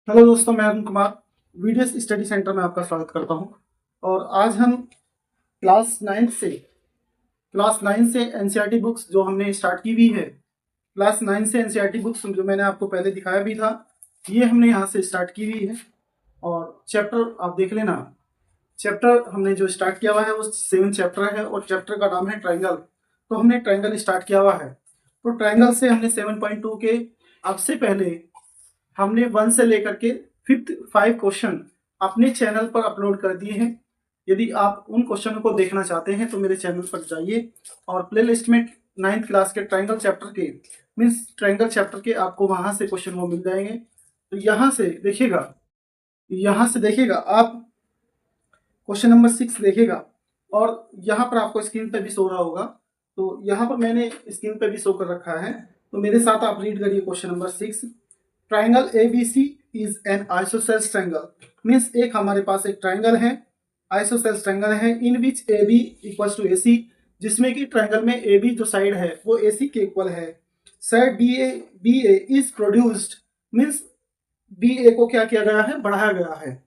Hello दोस्तों, मैं Arun Kumar videos study centre में आपका स्वागत करता हूं। और आज हम क्लास 9 से एनसीईआरटी बुक्स जो हमने स्टार्ट की हुई है। क्लास 9 से एनसीईआरटी बुक्स जो मैंने आपको पहले दिखाया भी था, ये हमने यहाँ से स्टार्ट की हुई है। और चैप्टर आप देख लेना। चैप्टर हमने जो स्टार्ट किया हुआ है वो 7 चैप्टर है और चैप्टर का नाम है ट्रायंगल। तो हमने ट्रायंगल स्टार्ट किया हुआ है। तो ट्रायंगल से हमने 7.2 के अब से पहले हमने 1 से लेकर के 5 क्वेश्चन अपने चैनल पर अपलोड कर दिए हैं। यदि आप उन क्वेश्चनों को देखना चाहते हैं तो मेरे चैनल पर जाइए और प्लेलिस्ट में 9th क्लास के ट्रायंगल चैप्टर के ट्रायंगल चैप्टर के आपको वहां से क्वेश्चन वो मिल जाएंगे। तो यहाँ से देखिएगा आप क्वेश्चन नंबर 6 देखेगा और यहाँ पर आपको स्क्रीन पर भी शो रहा होगा। तो यहाँ पर मैंने स्क्रीन पर भी शो कर रखा है, तो मेरे साथ आप रीड करिए question number 6। Triangle ABC is an isosceles triangle. Means एक हमारे पास एक ट्राइंगल है, आइसोसेल्स ट्राइंगल है, इन which AB equals to AC, जिसमें कि ट्राइंगल में AB जो साइड है वो AC के इक्वल है। Side BA is produced. Means BA को क्या किया गया है, बढ़ाया गया है।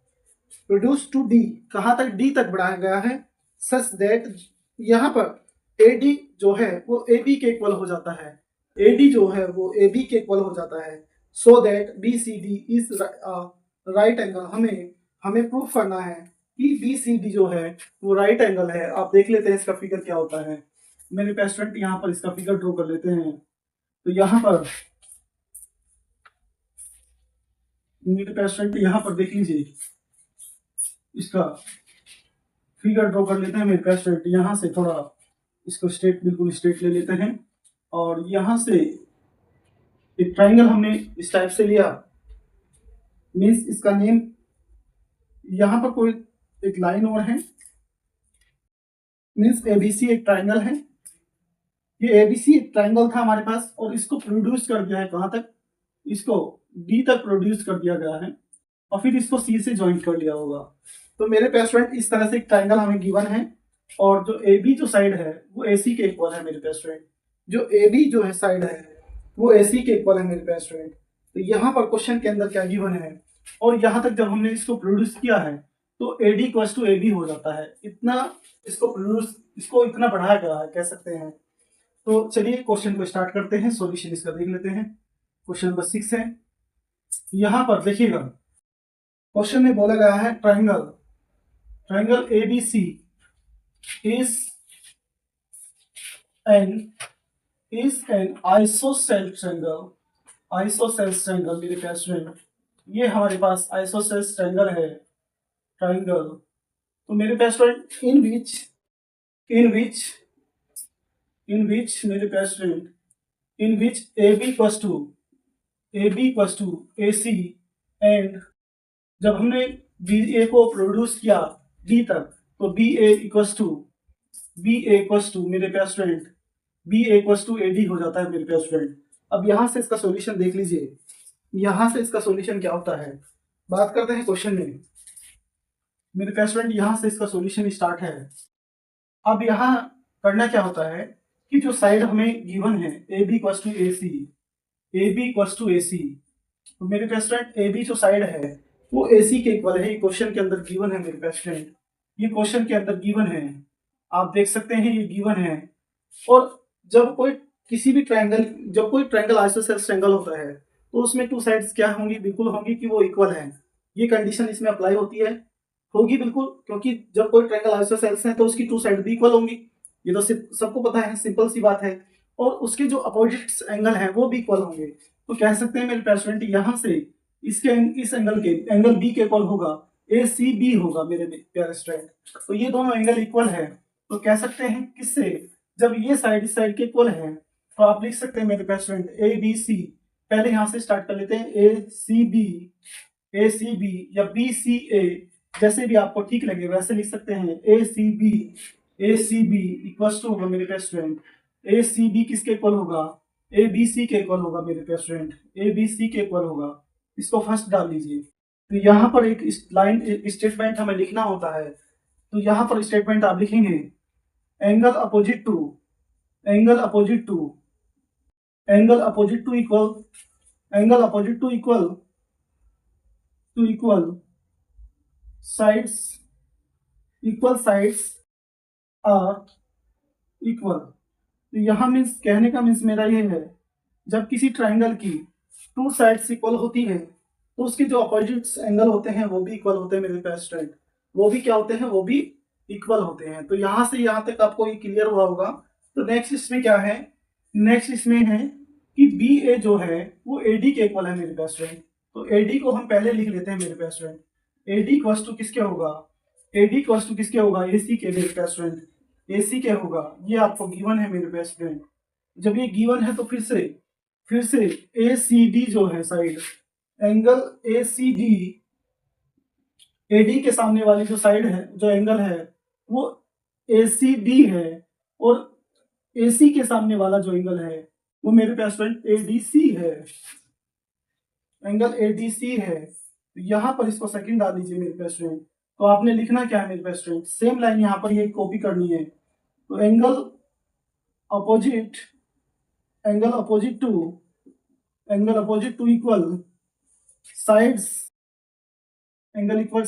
प्रोड्यूस टू D, कहाँ तक, D तक बढ़ाया गया है। सच दैट, यहाँ पर AD जो है वो AB के इक्वल हो जाता है। AD जो है वो AB के इक्वल हो जाता है। So that BCD is right angle. हमें प्रूफ करना है कि BCD जो है वो राइट एंगल है। आप देख लेते हैं इसका फिगर क्या होता है। मेरे पे स्टूडेंट यहाँ पर इसका फिगर ड्रॉ कर लेते हैं। तो यहाँ पर मेरे पे स्टूडेंट यहाँ पर देख लीजिए, इसका फिगर ड्रॉ कर लेते हैं। मेरे पे स्टूडेंट यहाँ से थोड़ा इसको बिल्कुल स्ट्रेट ले लेते हैं और यहाँ से एक ट्राइंगल हमने इस टाइप से लिया। मीन्स इसका नेम, यहाँ पर कोई एक लाइन और है। मीन्स ABC एक ट्राइंगल है। ये ABC एक ट्राइंगल था हमारे पास और इसको प्रोड्यूस कर दिया है कहाँ तक, इसको D तक प्रोड्यूस कर दिया गया है और फिर इसको C से ज्वाइन कर लिया होगा। तो मेरे पे स्टूडेंट इस तरह से एक ट्राइंगल हमें गिवन है और जो AB जो साइड है वो AC के इक्वल है। मेरे पे स्टूडेंट जो AB जो है साइड है वो AC के इक्वल है मेरे पे स्टूडेंट। तो यहाँ पर क्वेश्चन के अंदर क्या गिवन है और यहाँ तक जब हमने इसको प्रोड्यूस किया है तो AD इक्वल्स टू AB हो जाता है। इसको इतना बढ़ाया गया है कह सकते हैं। तो चलिए क्वेश्चन को स्टार्ट करते हैं, सॉल्यूशन इसका देख लेते हैं। क्वेश्चन नंबर 6 है। यहाँ पर देखिएगा क्वेश्चन में बोला गया है triangle ABC is an isosceles triangle. मेरे प्यारे स्टूडेंट ये हमारे पास आइसोसेल्स ट्राइंगल है, ट्राइंगल। तो मेरे प्यारे स्टूडेंट इन विच मेरे प्यारे student in which AB equals to AC and जब हमने BA को प्रोड्यूस किया D तक तो BA इक्वल्स टू मेरे प्यारे student BA equals to AD हो जाता है मेरे प्यारे स्टूडेंट। अब यहाँ से इसका सॉल्यूशन देख लीजिए, यहाँ से इसका सॉल्यूशन क्या होता है। बात करते हैं क्वेश्चन में। मेरे प्यारे स्टूडेंट यहाँ से इसका सॉल्यूशन स्टार्ट है। अब यहाँ करना क्या होता है कि जो साइड हमें गिवन है AB इक्वल्स टू AC, तो मेरे प्यारे स्टूडेंट AB जो साइड है वो AC के इक्वल है। ये क्वेश्चन के अंदर गिवन है मेरे प्यारे स्टूडेंट, ये क्वेश्चन के अंदर गिवन है, आप देख सकते हैं ये गिवन है। और जब कोई ट्रायंगल आइसोसेल्स ट्रायंगल होता है तो उसमें 2 साइड्स क्या होंगी, बिल्कुल होंगी कि वो इक्वल है। ये कंडीशन इसमें अप्लाई होती है, होगी बिल्कुल, क्योंकि जब कोई ट्रायंगल आइसोसेल्स है तो उसकी 2 साइड भी इक्वल होंगी। ये तो सबको पता है, सिंपल सी बात है। और उसके जो अपोजिट एंगल है वो भी इक्वल होंगे। तो कह सकते हैं मेरे स्टूडेंट यहाँ से इस एंगल बी के इक्वल होगा, ACB होगा मेरे प्यारे स्टूडेंट। तो ये दोनों एंगल इक्वल है। तो कह सकते हैं किससे, जब ये साइड इस साइड के इक्वल है तो आप लिख सकते हैं मेरे प्यारे स्टूडेंट ABC। पहले यहाँ से स्टार्ट कर लेते हैं, ACB या BCA, जैसे भी आपको ठीक लगे वैसे लिख सकते हैं। ACB इक्वल्स टू होगा मेरे प्यारे स्टूडेंट, ACB किसके इक्वल होगा, ABC के इक्वल होगा मेरे प्यारे स्टूडेंट, ABC के इक्वल होगा। इसको फर्स्ट डाल लीजिए। तो यहाँ पर एक लाइन स्टेटमेंट हमें लिखना होता है। तो यहाँ पर स्टेटमेंट आप लिखेंगे angle opposite to equal to equal sides are equal. तो यहाँ मीन्स कहने का मीन्स मेरा ये है, जब किसी ट्राइंगल की टू साइड्स इक्वल होती है तो उसके जो अपोजिट एंगल होते हैं वो भी इक्वल होते हैं मेरे पास स्टूडेंट, वो भी क्या होते हैं, वो भी इक्वल होते हैं। तो यहाँ से यहाँ तक आपको ये क्लियर हुआ होगा। तो नेक्स्ट इसमें क्या है, नेक्स्ट इसमें है कि बी ए जो है वो ए डी के इक्वल है मेरे पास स्टूडेंट। तो ए डी को हम पहले लिख लेते हैं मेरे पास student. A D equals to किसके होगा, ए डी इक्वल्स टू किसके होगा, ए सी के मेरे पास स्टूडेंट। ए सी के होगा, ये आपको गिवन है मेरे पास स्टूडेंट। जब ये गिवन है तो फिर से ए सी डी जो है side, angle A C D, A D के सामने वाली जो साइड है, जो एंगल है वो ए सी डी है, और ए सी के सामने वाला जो एंगल है वो मेरे पास फ्रेंड ए डी सी है, एंगल ए डी सी है। तो यहाँ पर इसको सेकंड डाल दीजिए मेरे पास फ्रेंड। तो आपने लिखना क्या है मेरे पास फ्रेंड, सेम लाइन यहाँ पर ये कॉपी करनी है। तो angle opposite to equal sides, angle opposite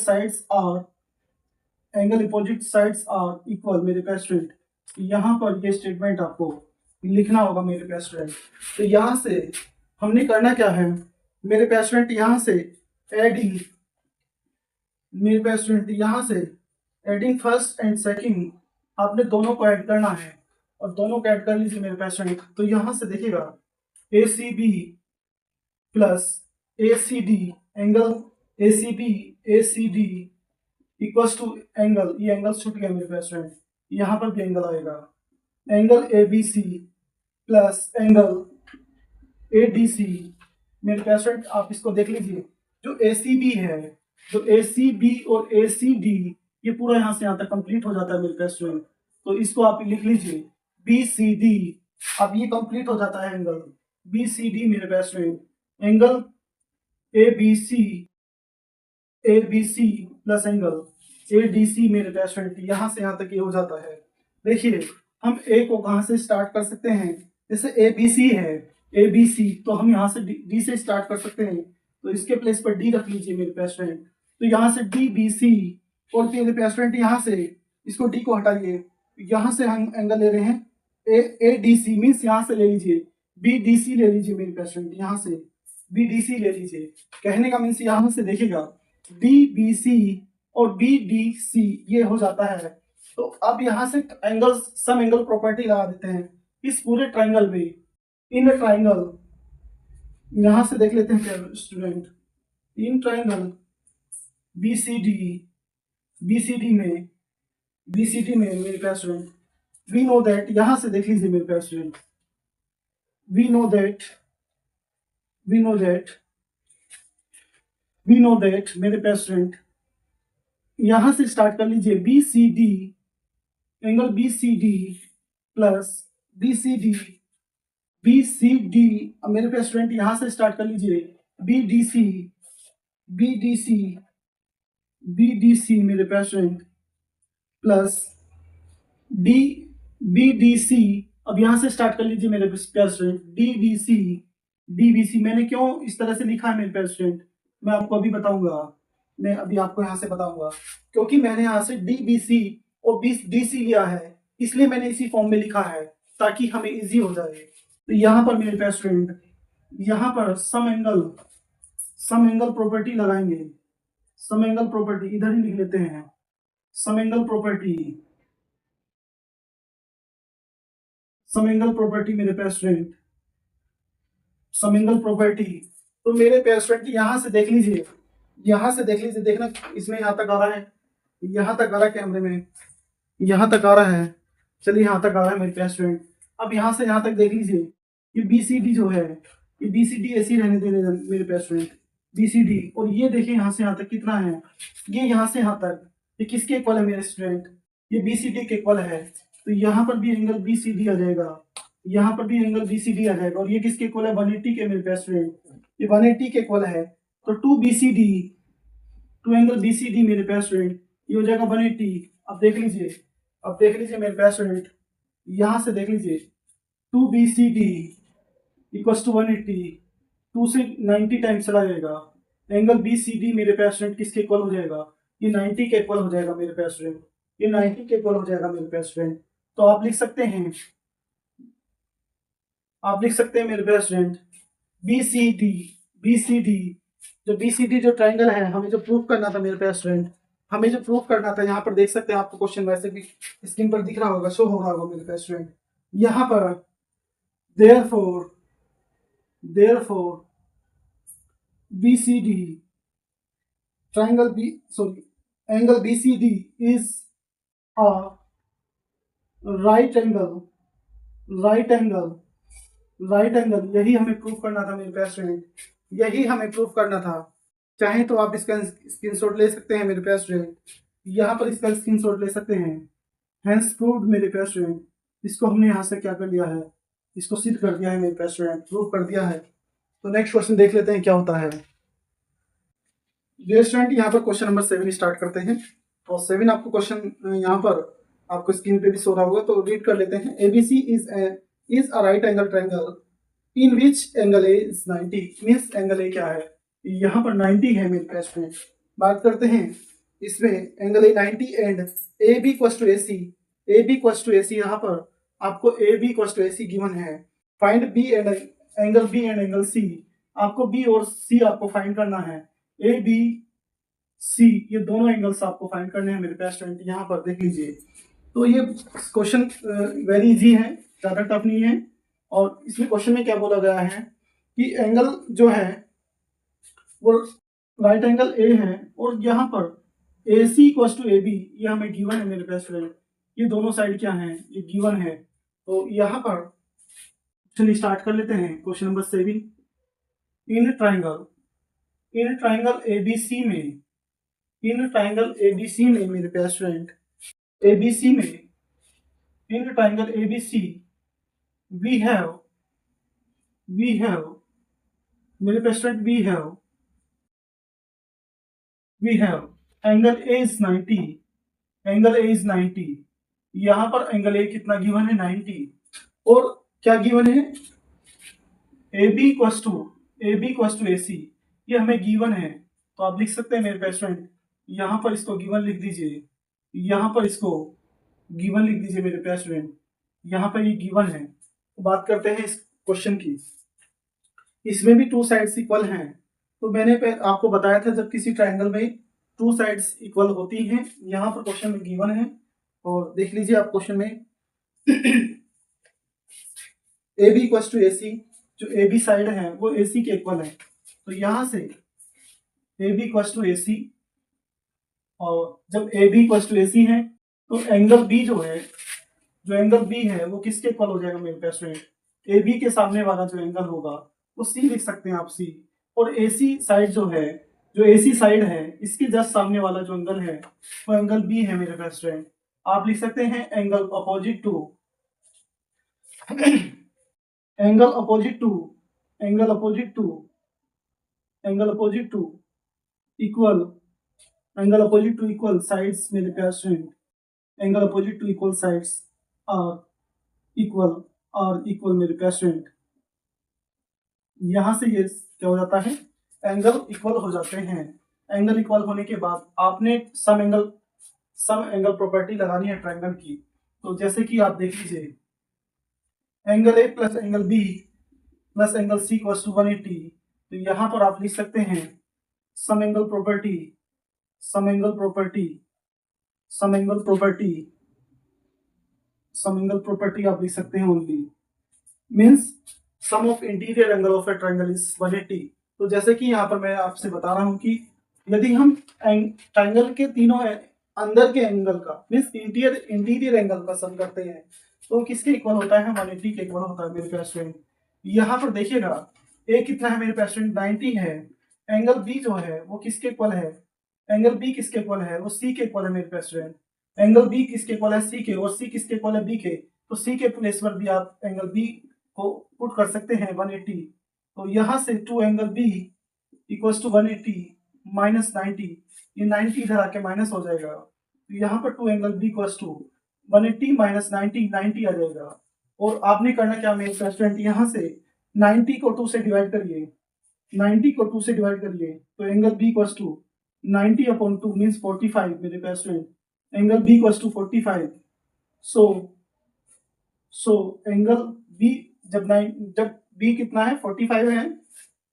sides are equal मेरे पास फ्रेंड। यहाँ पर ये स्टेटमेंट आपको लिखना होगा मेरे पास फ्रेंड। तो यहाँ से हमने करना क्या है मेरे पास फ्रेंड, यहाँ से एडिंग मेरे पास फ्रेंड, यहाँ से एडिंग फर्स्ट एंड सेकंड आपने दोनों को ऐड करना है, और दोनों को ऐड कर लीजिए मेरे पास फ्रेंड। तो यहाँ से देखिएगा A C B plus A C D, angle A C D equals to angle, ये एंगल छूट गया मेरे पास फ्रेंड, यहाँ पर भी एंगल आएगा, angle A B C plus angle A D C मेरे पास फ्रेंड। आप इसको देख लीजिए, जो ए सी बी है, जो ए सी बी और ए सी डी, ये पूरा यहाँ से यहाँ तक कंप्लीट हो जाता है मेरे पास फ्रेंड। तो इसको आप लिख लीजिए बी सी डी, अब ये कंप्लीट हो जाता है एंगल बी सी डी मेरे पास friend, angle A B C plus angle A D C मेरे पास फ्रेंड, यहाँ से यहाँ तक ये हो जाता है। देखिए हम ए को कहाँ से स्टार्ट कर सकते हैं, जैसे ए बी सी है, ए बी सी, तो हम यहाँ से डी से स्टार्ट कर सकते हैं। तो इसके प्लेस पर डी रख लीजिए मेरे पास फ्रेंड। तो यहाँ से डी बी सी, और मेरे पास फ्रेंड यहाँ से इसको डी को हटाइए, यहाँ से हम एंगल ले रहे हैं ए डी सी, मीन्स यहाँ से ले लीजिए बी डी सी ले लीजिए मेरे पास फ्रेंड, यहाँ से बी डी सी ले लीजिए। कहने का मीन्स यहाँ से देखिएगा डी बी सी और बी डी सी ये हो जाता है। तो अब यहाँ से एंगल सम एंगल प्रॉपर्टी लगा देते हैं इस पूरे ट्राइंगल में। इन ट्राइंगल यहाँ से देख लेते हैं student, in triangle B C D में मेरे पास स्टूडेंट, वी नो दैट, यहाँ से देख लीजिए मेरे पास स्टूडेंट, वी नो दैट मेरे पास स्टूडेंट, यहां से स्टार्ट कर लीजिए B C D, angle B C D plus B C D, अब मेरे पास स्टूडेंट यहां से स्टार्ट कर लीजिए बी डी सी मेरे पास student plus D B D C, अब यहां से स्टार्ट कर लीजिए मेरे पास स्टूडेंट डी बी सी। मैंने क्यों इस तरह से लिखा है मेरे पास स्टूडेंट, मैं आपको अभी बताऊंगा, मैं अभी आपको यहाँ से बताऊंगा, क्योंकि मैंने यहाँ से डी बी सी और डी सी लिया है, इसलिए मैंने इसी फॉर्म में लिखा है ताकि हमें इजी हो जाए। तो यहाँ पर मेरे पास स्टूडेंट, यहाँ पर सम एंगल प्रॉपर्टी लगाएंगे, सम एंगल प्रॉपर्टी इधर ही लिख लेते हैं, सम एंगल प्रॉपर्टी मेरे पास स्टूडेंट, सम एंगल प्रॉपर्टी। तो मेरे पास स्टूडेंट यहाँ से देख लीजिए, देखना इसमें यहाँ तक आ रहा है, यहाँ तक आ रहा है कैमरे में, यहाँ तक आ रहा है, चलिए यहाँ तक आ रहा है मेरे पास स्टूडेंट। अब यहाँ से यहाँ तक देख लीजिए, ये बी सी डी जो है, ये बी सी डी ऐसी रहने देने मेरे पास स्टूडेंट, बी सी डी, और ये देखिए यहाँ से यहाँ तक कितना है, ये यहाँ से यहाँ तक, ये किसके इक्वल है मेरे स्टूडेंट, ये बी सी डी के इक्वल है। तो यहाँ पर भी एंगल बी सी डी आ जाएगा, यहाँ पर भी एंगल बी सी डी आ जाएगा, और ये किसके इक्वल है, 180 के मेरे पास स्टूडेंट, ये 180 के इक्वल है। तो two angle B C D मेरे पास स्टूडेंट, ये हो जाएगा 180। अब देख लीजिए मेरे पास स्टूडेंट, यहाँ से देख लीजिए two B C D equal to 180, 2 से 90 टाइम्स चला जाएगा, एंगल बी सी डी मेरे पास स्टूडेंट किसके इक्वल हो जाएगा, ये 90 के इक्वल हो जाएगा मेरे पास स्टूडेंट, ये 90 के इक्वल हो जाएगा मेरे पास स्टूडेंट। तो आप लिख सकते हैं मेरे पास स्टूडेंट बी सी डी, जो बी सी डी जो ट्राइंगल है, हमें जो प्रूफ करना था मेरे पास स्टूडेंट, हमें जो प्रूफ करना था, यहाँ पर देख सकते हैं आपको क्वेश्चन वैसे भी स्क्रीन पर दिख रहा होगा, शो हो रहा होगा मेरे पास स्टूडेंट। यहाँ पर therefore BCD angle BCD is a right angle, यही हमें प्रूफ करना था मेरे पास स्टूडेंट, यही हमें प्रूफ करना था। चाहे तो आप इसका स्क्रीनशॉट ले सकते हैं मेरे पास स्टूडेंट, यहाँ पर इसका स्क्रीनशॉट ले सकते हैं। हैंस प्रूव्ड मेरे पास स्टूडेंट, इसको हमने यहाँ से क्या कर लिया है, इसको सिद्ध कर दिया है मेरे पास स्टूडेंट, प्रूफ कर दिया है। तो नेक्स्ट क्वेश्चन देख लेते हैं क्या होता है। डियर स्टूडेंट, यहाँ पर क्वेश्चन नंबर 7 स्टार्ट करते हैं। और 7 आपको क्वेश्चन यहाँ पर आपको स्क्रीन पे भी शो रहा होगा, तो रीड कर लेते हैं। ABC is a right angle triangle in which angle A is 90। Means angle A क्या है, यहाँ पर 90 है मेरे पास में। बात करते हैं इसमें angle A 90 and A B equals to A C, यहाँ पर आपको A B equals to A C given है। Find B and angle C, आपको बी और सी आपको फाइंड करना है। ए बी सी ये दोनों एंगल्स आपको फाइंड करने हैं मेरे पास स्टूडेंट, यहाँ पर देख लीजिए। तो ये क्वेश्चन वेरी इजी है, ज़्यादा टफ नहीं है। और इसमें क्वेश्चन में क्या बोला गया है कि एंगल जो है वो राइट एंगल ए है, और यहाँ पर ए सी इक्वल्स टू ए बी ये हमें गिवन है मेरे पास स्टूडेंट, ये दोनों साइड क्या है, ये गिवन है। तो यहाँ पर क्वेश्चन स्टार्ट कर लेते हैं। Question number 7, in triangle ABC में मेरे पास स्टूडेंट एबीसी में in triangle ABC we have मेरे पास student we have angle A is 90, यहाँ पर एंगल ए कितना गिवन है 90, और क्या गिवन है ए बी इक्वल्स टू ए सी, ये हमें गिवन है। तो आप लिख सकते हैं मेरे पास स्टूडेंट, यहाँ पर इसको गिवन लिख दीजिए, यहाँ पर इसको गिवन लिख दीजिए मेरे पास स्टूडेंट, यहाँ पर ये गिवन है। तो बात करते हैं इस क्वेश्चन की। इसमें भी 2 साइड्स इक्वल हैं। तो मैंने आपको बताया था जब किसी ट्रायंगल में 2 साइड्स इक्वल होती हैं, यहाँ पर क्वेश्चन में गिवन है। और देख लीजिए आप क्वेश्चन में ए बी इक्वल्स टू ए सी, जो ए बी साइड है वो ए सी के इक्वल है। तो यहाँ से ए बी इक्वल्स टू ए सी, और जब ए बी इक्वल्स टू ए सी है तो एंगल बी जो एंगल बी है वो किसके इक्वल हो जाएगा मेरे पास स्टूडेंट, ए बी के सामने वाला जो एंगल होगा वो सी लिख सकते हैं आप सी। और ए सी साइड जो ए सी साइड है इसके जस्ट सामने वाला जो एंगल है वो एंगल बी है मेरे पास स्टूडेंट। आप लिख सकते हैं angle opposite to equal sides मेरे पास student, angle opposite to equal sides are equal मेरे पास स्टूडेंट। यहाँ से ये क्या हो जाता है, एंगल इक्वल हो जाते हैं। एंगल इक्वल होने के बाद आपने सम एंगल प्रॉपर्टी लगानी है ट्रायंगल की। तो जैसे कि आप देख लीजिए, angle A plus angle B plus angle C equals to 180। तो यहाँ पर आप लिख सकते हैं सम एंगल प्रॉपर्टी आप लिख सकते हैं only, means sum of interior angle of a triangle is 180। तो जैसे कि यहाँ पर मैं आपसे बता रहा हूँ कि यदि हम ट्रायंगल के तीनों अंदर के एंगल का मीन्स इंटीरियर एंगल का सम करते हैं तो किसके इक्वल होता है, 180 के इक्वल होता है मेरे पास स्टूडेंट। यहाँ पर देखिएगा ए कितना है मेरे पास स्टूडेंट, 90 है। एंगल बी जो है वो किसके इक्वल है, एंगल बी किसके इक्वल है, वो सी के इक्वल है मेरे पास स्टूडेंट। एंगल बी किसके इक्वल है, सी के, और सी किसके इक्वल है, बी के। तो सी के प्लेस पर भी आप एंगल बी को पुट कर सकते हैं 180। तो यहाँ से 2 angle B equals to 180 minus 90, ये 90 इधर आके माइनस हो जाएगा। तो यहाँ पर 2 angle B equals to 180 minus 90 90 आ जाएगा। और आपने करना क्या मेरे स्टूडेंट, यहाँ से 90 को 2 से डिवाइड करिए, 90 को 2 से डिवाइड करिए तो angle B equals to 90/2 means 45 मेरे पास student, angle B equals to 45। So angle B जब बी कितना है 45 है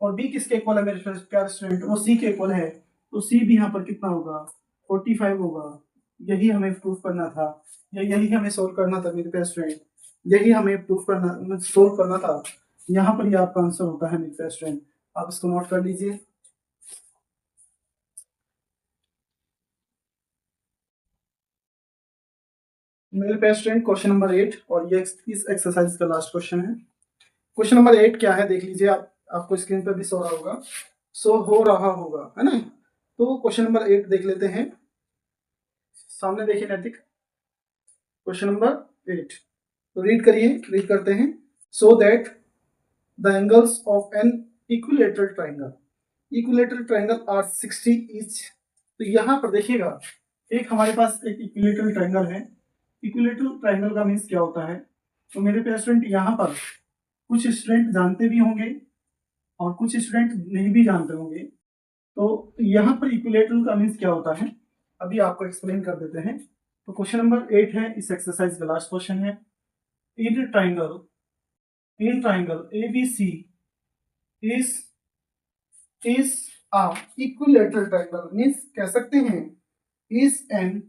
और बी किसके इक्वल है मेरे प्यारे स्टूडेंट, वो सी के इक्वल है, तो सी भी यहाँ पर कितना होगा 45 होगा। यही हमें प्रूव करना था, या यही हमें सोल्व करना था मेरे प्यारे स्टूडेंट, यही हमें प्रूव करना सोल्व करना था। यहाँ पर ये आपका आंसर होता है मेरे प्यारे स्टूडेंट, आप इसको नोट कर लीजिए। मेरे प्यारे स्टूडेंट क्वेश्चन नंबर 8 और ये इस एक्सरसाइज का लास्ट क्वेश्चन है। क्वेश्चन नंबर 8 क्या है देख लीजिए, आपको स्क्रीन पर भी शो रहा होगा, शो हो रहा होगा है ना। तो क्वेश्चन नंबर 8 देख लेते हैं, सामने देखिए नैतिक, क्वेश्चन नंबर 8 तो रीड करिए, रीड करते हैं। So that the angles of an equilateral triangle, equilateral triangle are 60 each. तो यहाँ पर देखिएगा, एक हमारे पास एक इक्विलेटरल ट्राइंगल है। इक्विलेटरल ट्राइंगल का मीन्स क्या होता है, तो मेरे पे स्टूडेंट यहाँ पर कुछ स्टूडेंट जानते भी होंगे और कुछ स्टूडेंट नहीं भी जानते होंगे। तो यहाँ पर इक्विलेटरल का मीन्स क्या होता है, अभी आपको एक्सप्लेन कर देते हैं। तो क्वेश्चन नंबर 8 है, इस एक्सरसाइज का लास्ट क्वेश्चन है। In triangle ABC is a equilateral triangle, means कह सकते हैं is an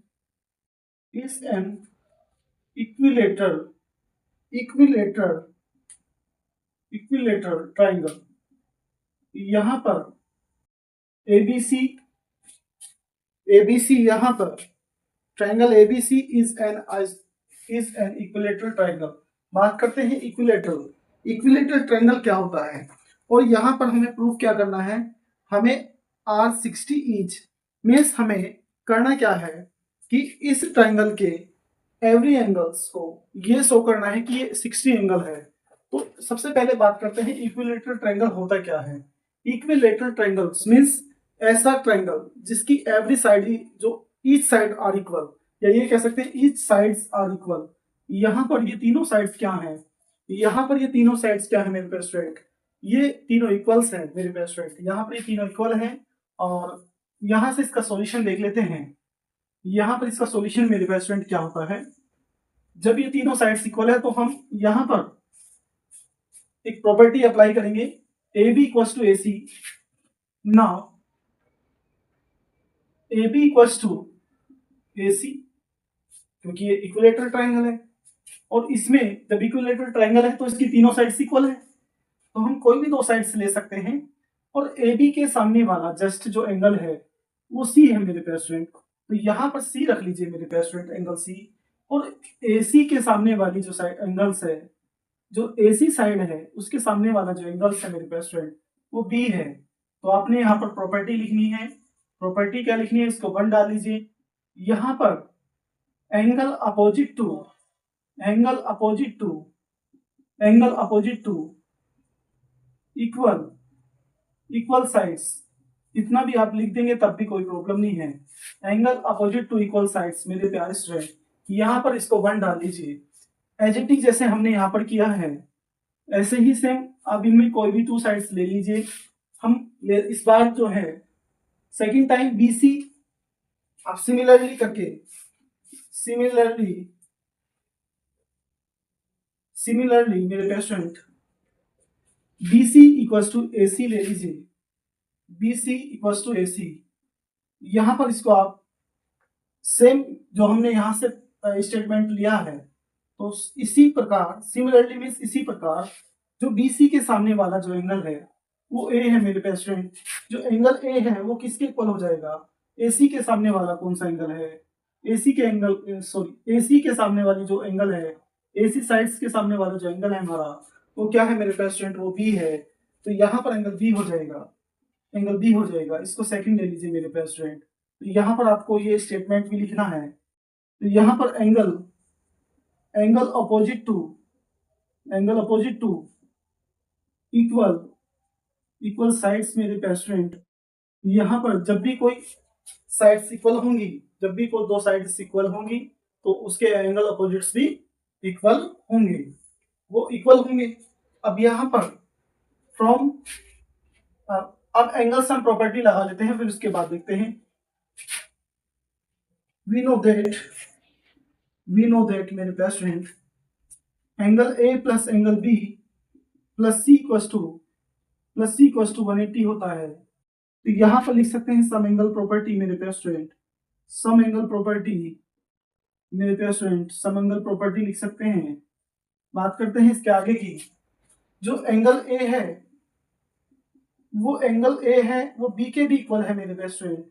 equilateral triangle। यहाँ पर ABC यहाँ पर triangle ABC is N equilateral triangle. बात करते हैं इक्विलेटरल ट्राइंगल क्या होता है, और यहाँ पर हमें प्रूफ क्या करना है, हमें R60 ईच मीन्स हमें करना क्या है कि इस ट्राइंगल के एवरी एंगल्स को ये शो करना है कि ये 60 एंगल है। तो सबसे पहले बात करते हैं इक्विलेटरल ट्राइंगल होता क्या है। इक्विलेटरल ट्राइंगल्स मीन्स ऐसा ट्राइंगल जिसकी एवरी साइड, जो ईच साइड आर इक्वल, या ये कह सकते हैं ईच साइड्स आर इक्वल। यहाँ पर ये तीनों साइड्स क्या हैं, यहाँ पर ये तीनों साइड्स क्या है मेरे पास स्टूडेंट, ये तीनों इक्वल्स हैं मेरे पास स्टूडेंट, यहाँ पर ये तीनों इक्वल हैं। और यहाँ से इसका सॉल्यूशन देख लेते हैं। यहाँ पर इसका सॉल्यूशन मेरे पास स्टूडेंट क्या होता है, जब ये तीनों साइड्स इक्वल है तो हम यहाँ पर एक प्रॉपर्टी अप्लाई करेंगे, AB equals to AC। Now AB equals to AC, क्योंकि ये इक्विलेटरल ट्राइंगल है, और इसमें जब इक्विलेटरल ट्राइंगल है तो इसकी तीनों साइड्स इक्वल है, तो हम कोई भी दो साइड्स ले सकते हैं। और AB के सामने वाला जस्ट जो एंगल है वो C है मेरे प्यारे स्टूडेंट, तो यहाँ पर C रख लीजिए मेरे प्यारे स्टूडेंट, एंगल C। और AC के सामने वाली जो साइड एंगल्स है, जो AC साइड है उसके सामने वाला जो एंगल्स है मेरे प्यारे स्टूडेंट वो B है। तो आपने यहाँ पर प्रॉपर्टी लिखनी है, प्रॉपर्टी क्या लिखनी है, इसको 1 डाल लीजिए। यहाँ पर angle opposite to equal sides, इतना भी आप लिख देंगे तब भी कोई प्रॉब्लम नहीं है। Angle opposite to equal sides मेरे प्यारे स्टूडेंट, यहाँ पर इसको 1 डाल लीजिए। एजेटिव जैसे हमने यहाँ पर किया है ऐसे ही सेम आप इनमें कोई भी 2 साइड्स ले लीजिए। इस बार जो है सेकंड टाइम BC आप सिमिलरली करके सिमिलरली मेरे patient BC equals to AC ले लीजिए, BC इक्वल्स टू AC। यहां पर इसको आप सेम जो हमने यहां से स्टेटमेंट लिया है, तो इसी प्रकार सिमिलरली मीन्स इसी प्रकार जो BC के सामने वाला जो एंगल है वो A है मेरे पेशेंट, जो एंगल A है वो किसके इक्वल हो जाएगा, AC के सामने वाला कौन सा एंगल है, AC के सामने वाली जो एंगल है, AC साइड्स के सामने वाला जो एंगल है हमारा वो क्या है मेरे पेशेंट, वो B है। तो यहाँ पर एंगल B हो जाएगा, इसको सेकंड ले लीजिए मेरे पेशेंट। तो यहाँ पर आपको ये स्टेटमेंट भी लिखना है। तो यहाँ पर angle opposite to equal sides मेरे पेशेंट, यहाँ पर जब भी कोई साइड्स इक्वल होंगी, जब भी कोई दो साइड्स इक्वल होंगी तो उसके एंगल अपोजिट्स भी इक्वल होंगे, वो इक्वल होंगे। अब यहाँ पर फ्रॉम अब एंगल सम प्रॉपर्टी लगा लेते हैं, फिर उसके बाद देखते हैं। वी नो दैट मेरे best friend, angle A plus angle B plus C equals to 180 होता है। तो यहां पर लिख सकते हैं सम एंगल प्रॉपर्टी मेरे प्यारे स्टूडेंट, सम एंगल प्रॉपर्टी मेरे प्यारे स्टूडेंट, सम एंगल प्रॉपर्टी लिख सकते हैं। बात करते हैं इसके आगे की। जो एंगल ए है वो बी के भी इक्वल है मेरे प्यारे स्टूडेंट।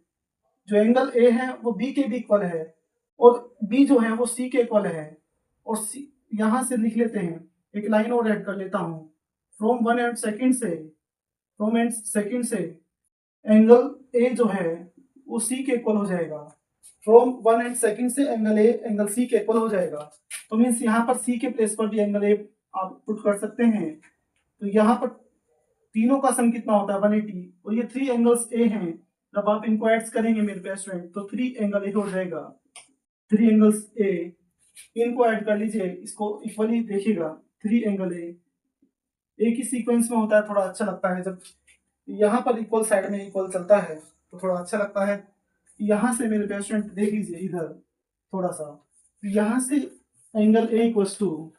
जो एंगल ए है वो बी के भी इक्वल है, और बी जो है वो सी के इक्वल है। और सी यहां से लिख लेते हैं, एक लाइन और ऐड कर लेता हूं। फ्रॉम एंड सेकंड से एंगल ए जो है वो सी के इक्वल हो जाएगा। फ्रॉम 1 एंड सेकंड से एंगल ए एंगल सी के इक्वल हो जाएगा। तो मीन्स यहाँ पर सी के प्लेस पर भी एंगल ए आप पुट कर सकते हैं। तो यहाँ पर तीनों का सम कितना होता है 180, और ये 3 एंगल्स ए हैं। जब आप इनको एड्स करेंगे मेरे प्यारे स्टूडेंट तो 3 एंगल ए हो जाएगा। 3 एंगल्स ए, इनको ऐड कर लीजिए, इसको इक्वली देखिएगा। 3 एंगल ए एक ही सीक्वेंस में होता है, थोड़ा अच्छा लगता है जब यहाँ पर इक्वल साइड में इक्वल चलता है तो थोड़ा अच्छा लगता है। यहाँ से मेरे पेशेंट देख लीजिए इधर थोड़ा सा, यहाँ से angle A equals to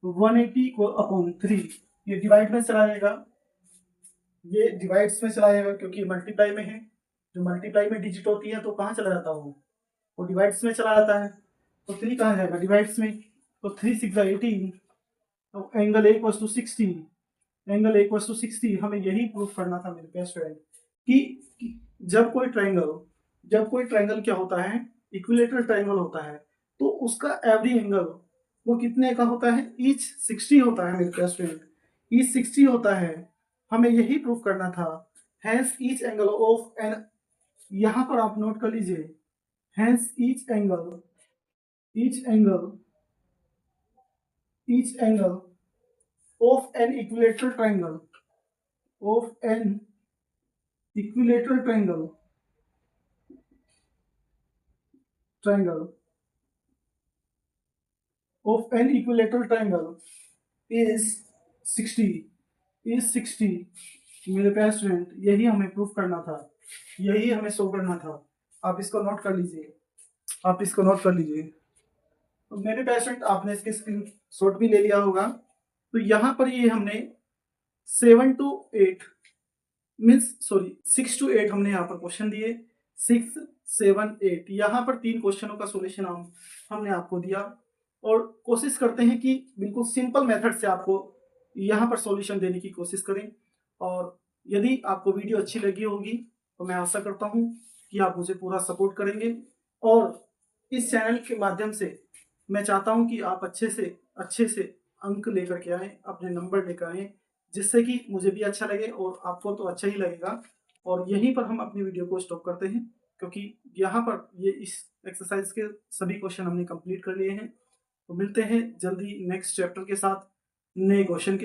180 upon 3, ये डिवाइड में चला जाएगा, ये डिवाइड्स में चला जाएगा क्योंकि मल्टीप्लाई में है। जो मल्टीप्लाई में डिजिट होती है तो कहाँ चला जाता है वो डिवाइड्स में चला जाता है। तो 3 कहाँ जाएगा डिवाइड्स में, तो 3 6 18, तो angle A equals to 60, angle A equals to 60। हमें यही प्रूफ करना था मेरे प्यारे स्टूडेंट कि जब कोई ट्रायंगल क्या होता है, इक्विलेटरल ट्रायंगल होता है, तो उसका एवरी एंगल वो कितने का होता है, ईच 60 होता है मेरे प्यारे स्टूडेंट, ईच 60 होता है। हमें यही प्रूफ करना था। Hence each angle of an, यहां पर आप नोट कर लीजिए, hence each angle of an equilateral triangle of an equilateral triangle is 60 मेरे प्यारे स्टूडेंट, यही हमें प्रूफ करना था, यही हमें शो करना था। आप इसको नोट कर लीजिए, तो मेरे प्यारे स्टूडेंट आपने इसके स्क्रीनशॉट भी ले लिया होगा। तो यहाँ पर ये हमने 7 to 8 6 to 8 हमने यहाँ पर क्वेश्चन दिए, 6 7 8, यहाँ पर 3 क्वेश्चनों का सॉल्यूशन हमने आपको दिया। और कोशिश करते हैं कि बिल्कुल सिंपल मेथड से आपको यहाँ पर सॉल्यूशन देने की कोशिश करें। और यदि आपको वीडियो अच्छी लगी होगी तो मैं आशा करता हूँ कि आप मुझे पूरा सपोर्ट करेंगे। और इस चैनल के माध्यम से मैं चाहता हूँ कि आप अच्छे से अंक लेकर के आए, अपने नंबर लेकर आए, जिससे कि मुझे भी अच्छा लगे और आपको तो अच्छा ही लगेगा। और यहीं पर हम अपनी वीडियो को स्टॉप करते हैं, क्योंकि यहाँ पर ये इस एक्सरसाइज के सभी क्वेश्चन हमने कंप्लीट कर लिए हैं। तो मिलते हैं जल्दी नेक्स्ट चैप्टर के साथ, नए क्वेश्चन के